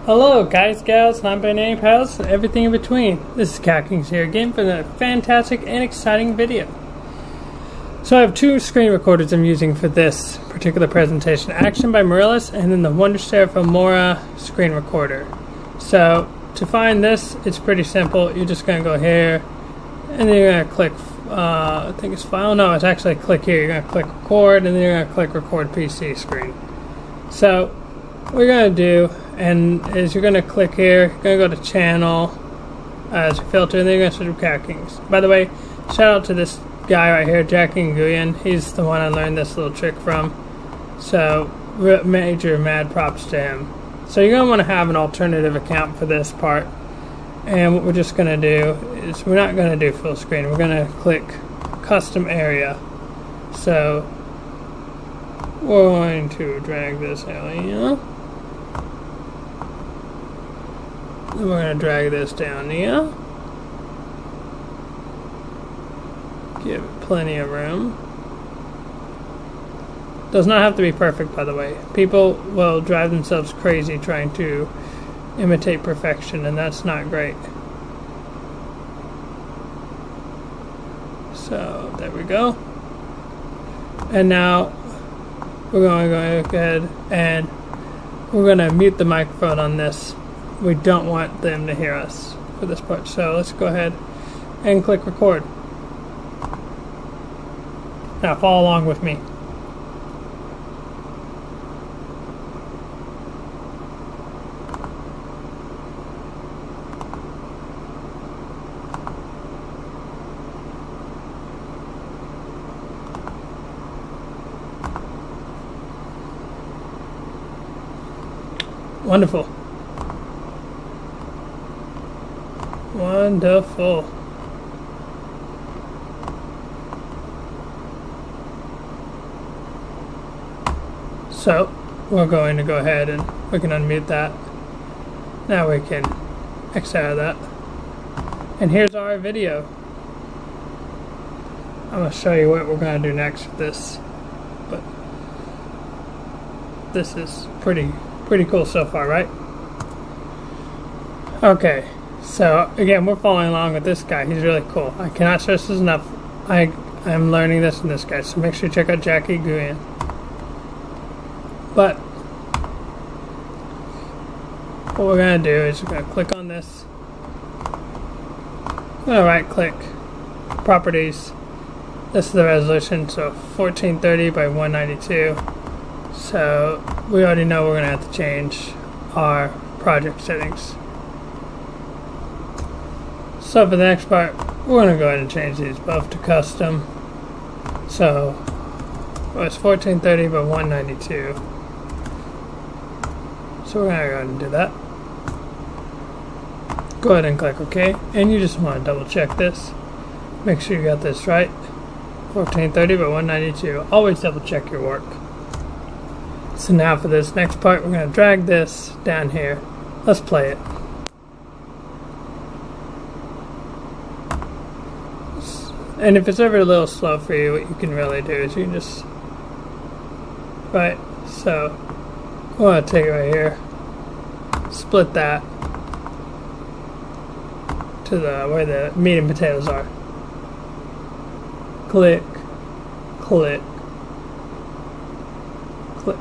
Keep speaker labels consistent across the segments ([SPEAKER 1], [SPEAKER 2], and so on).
[SPEAKER 1] Hello guys, gals, non-binary pals, and everything in between. This is Cat Kings here again for the fantastic and exciting video. So I have two screen recorders I'm using for this particular presentation. Action by Morellis and then the Wondershare Filmora screen recorder. So to find this, it's pretty simple. You're just going to go here and then you're going to click, I think it's file. No, it's actually click here. You're going to click record and then you're going to click record PC screen. So what you're going to do is you're going to click here, you're going to go to channel as your filter, and then you're going to search Cat Kings. By the way, shout out to this guy right here, Jackie Nguyen. He's the one I learned this little trick from. So major mad props to him. So you're going to want to have an alternative account for this part. And what we're just going to do is we're not going to do full screen. We're going to click custom area. So we're going to drag this area. Then we're going to drag this down here. Give it plenty of room. Does not have to be perfect, by the way. People will drive themselves crazy trying to imitate perfection, and that's not great. So there we go. And now we're going to go ahead and we're going to mute the microphone on this. We don't want them to hear us for this part. So let's go ahead and click record. Now follow along with me. Wonderful. Wonderful. So we're going to go ahead and we can unmute that. Now we can X out of that. And here's our video. I'm going to show you what we're going to do next with this. But this is pretty cool so far, right? Okay. So again, we're following along with this guy. He's really cool. I cannot stress this enough. I'm learning this from this guy. So make sure you check out Jackie Nguyen. But what we're going to do is we're going to click on this. I'm going to right click, properties. This is the resolution, so 1430 by 192. So we already know we're going to have to change our project settings. So for the next part, we're going to go ahead and change these both to custom. So it's 1430 by 192. So we're going to go ahead and do that. Go ahead and click OK. And you just want to double check this. Make sure you got this right. 1430 by 192. Always double check your work. So now for this next part, we're going to drag this down here. Let's play it. And if it's ever a little slow for you, what you can really do is you can just, right, so I want to take it right here, split that to where the meat and potatoes are. Click, click, click.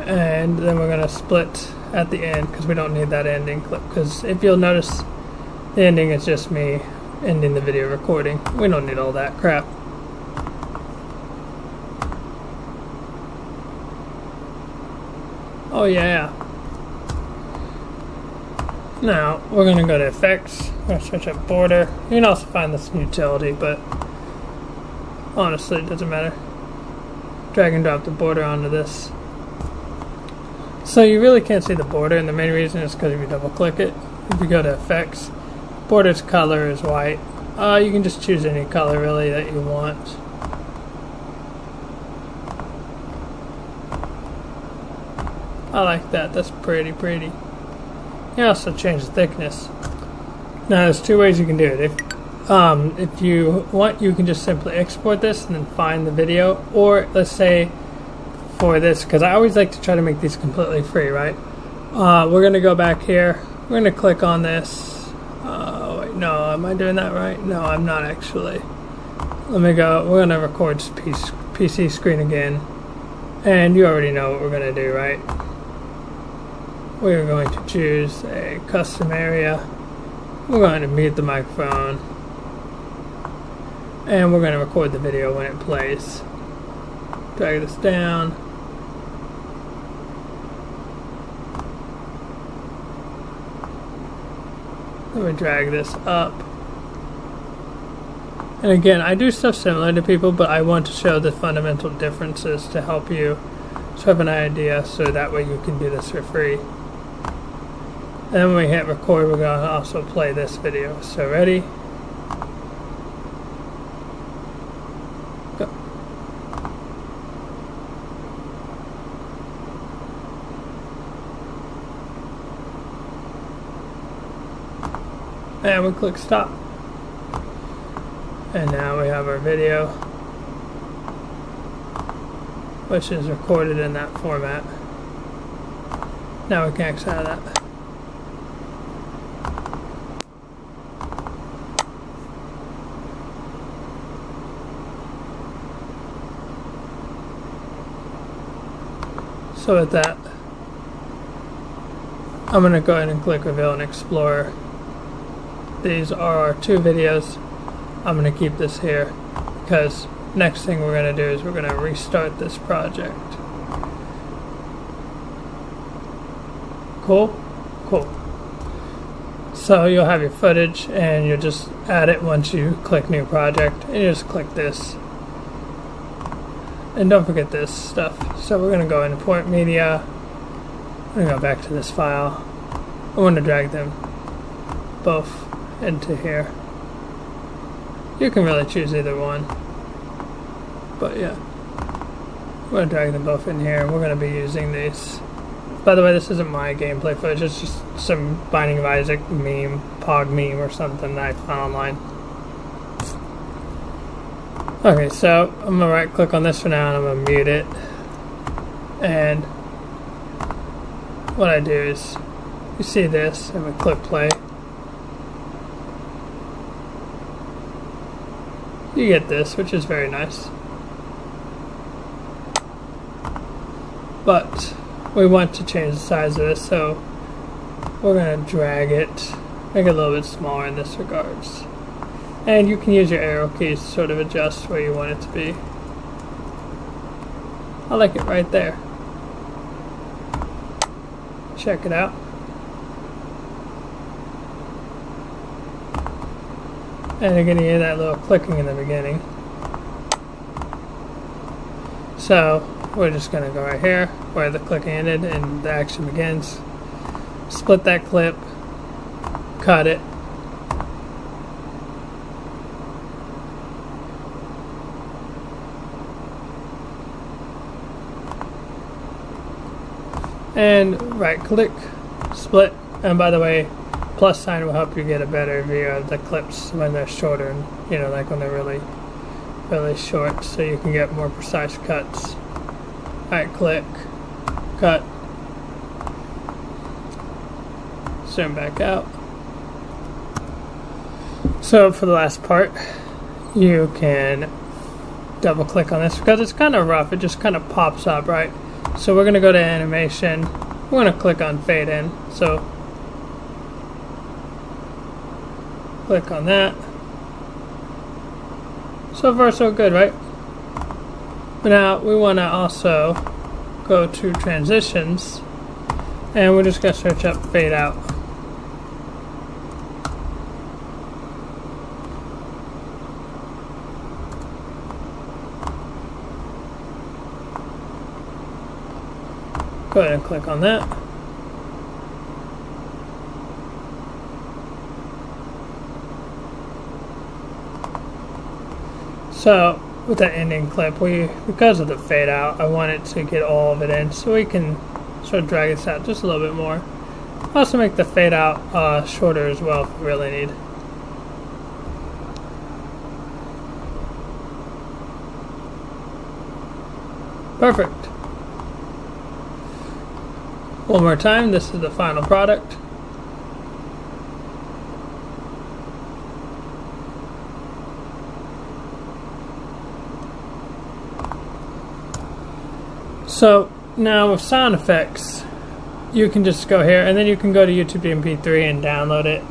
[SPEAKER 1] And then we're going to split at the end because we don't need that ending clip. Because if you'll notice, the ending is just me ending the video recording. We don't need all that crap. Oh yeah. Now we're going to go to effects. We're going to switch up border. You can also find this in utility, but honestly it doesn't matter. Drag and drop the border onto this. So you really can't see the border, and the main reason is because if you double click it, if you go to effects, border's color is white. You can just choose any color really that you want. I like that. That's pretty. You can also change the thickness. Now there's two ways you can do it. If you want, you can just simply export this and then find the video. Or let's say for this, because I always like to try to make these completely free, right? We're going to go back here. We're going to click on this. Wait, no, am I doing that right? No, I'm not actually. Let me go. We're going to record PC screen again. And you already know what we're going to do, right? We're going to choose a custom area. We're going to mute the microphone. And we're going to record the video when it plays. Drag this down. Let me drag this up. And again, I do stuff similar to people, but I want to show the fundamental differences to help you have an idea, so that way you can do this for free. And then when we hit record, we're going to also play this video. So ready? Go. And we click stop. And now we have our video, which is recorded in that format. Now we can exit out of that. So with that, I'm going to go ahead and click Reveal and Explore. These are our two videos. I'm going to keep this here because next thing we're going to do is we're going to restart this project. Cool? Cool. So you'll have your footage and you'll just add it once you click New Project, and you just click this. And don't forget this stuff. So we're going to go import media. I'm going to go back to this file. I want to drag them both into here. You can really choose either one. But yeah. We're going to drag them both in here. We're going to be using these. By the way, this isn't my gameplay footage. It's just some Binding of Isaac meme, Pog meme or something that I found online. Okay, so I'm going to right click on this for now and I'm going to mute it. And what I do is, you see this, and we click play. You get this, which is very nice. But we want to change the size of this, so we're going to drag it, make it a little bit smaller in this regards. And you can use your arrow keys to sort of adjust where you want it to be. I like it right there. Check it out. And you're going to hear that little clicking in the beginning. So we're just going to go right here where the clicking ended and the action begins. Split that clip, cut it. And right click, split, and by the way, plus sign will help you get a better view of the clips when they're shorter, and you know, like when they're really, really short, so you can get more precise cuts. Right click, cut, zoom back out. So for the last part, you can double click on this because it's kind of rough, it just kind of pops up, right? So we're going to go to animation, we're going to click on fade in, so click on that. So far so good, right? But now we want to also go to transitions, and we're just going to search up fade out. Go ahead and click on that. So with that ending clip, because of the fade out, I want it to get all of it in, so we can sort of drag this out just a little bit more. Also make the fade out shorter as well if we really need. Perfect. One more time, this is the final product. So now with sound effects, you can just go here and then you can go to YouTube MP3 and download it,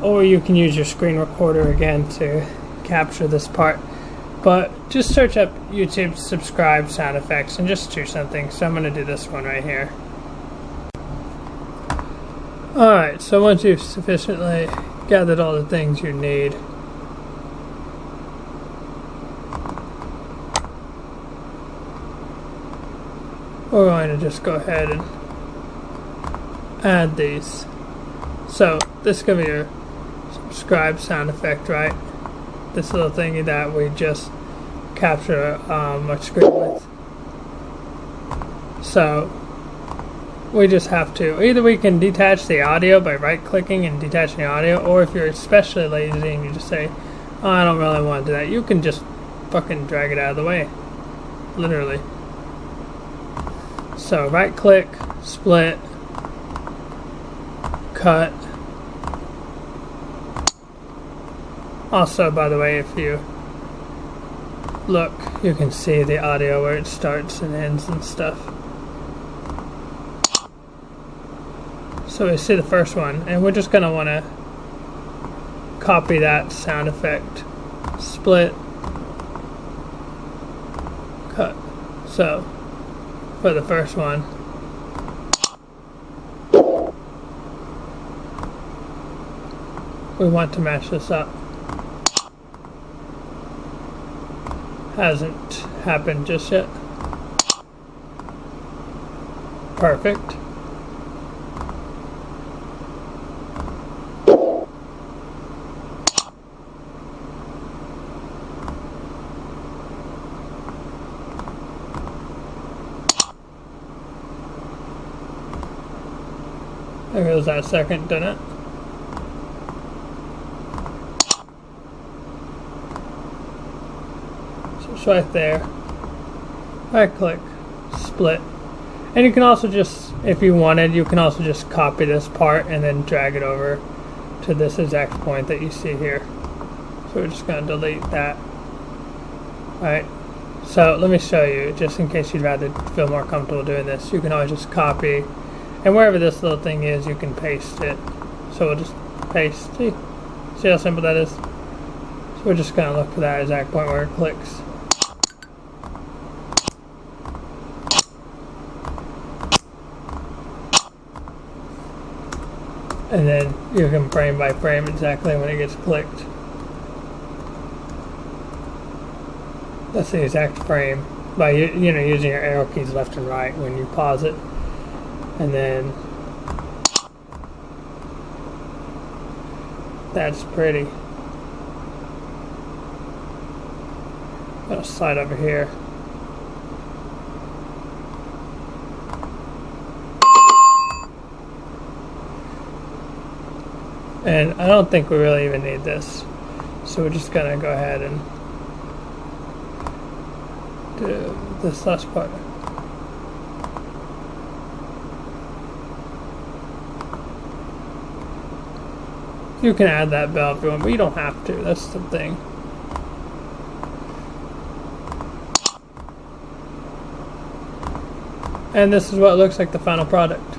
[SPEAKER 1] or you can use your screen recorder again to capture this part. But just search up YouTube subscribe sound effects and just choose something. So I'm going to do this one right here. Alright, so once you've sufficiently gathered all the things you need, we're going to just go ahead and add these. So this is going to be your subscribe sound effect, right? This little thingy that we just capture much screen with. So we just have to, either we can detach the audio by right clicking and detaching the audio, or if you're especially lazy and you just say, oh, I don't really want to do that, you can just fucking drag it out of the way, literally. So right click, split, cut. Also, by the way, if you look, you can see the audio where it starts and ends and stuff. So we see the first one, and we're just going to want to copy that sound effect. Split, cut. So for the first one, we want to match this up. Hasn't happened just yet. Perfect. There goes that second, didn't it? So it's right there. Right click, split. And you can also just, if you wanted, you can also just copy this part and then drag it over to this exact point that you see here. So we're just going to delete that. Alright, so let me show you, just in case you'd rather feel more comfortable doing this. You can always just copy, and wherever this little thing is, you can paste it. So we'll just paste. See how simple that is? So we're just going to look for that exact point where it clicks. And then you can frame by frame exactly when it gets clicked. That's the exact frame by using your arrow keys left and right when you pause it. And then that's pretty. I'm gonna slide over here. And I don't think we really even need this. So we're just gonna go ahead and do this last part. You can add that bell if you want, but you don't have to. That's the thing. And this is what looks like the final product.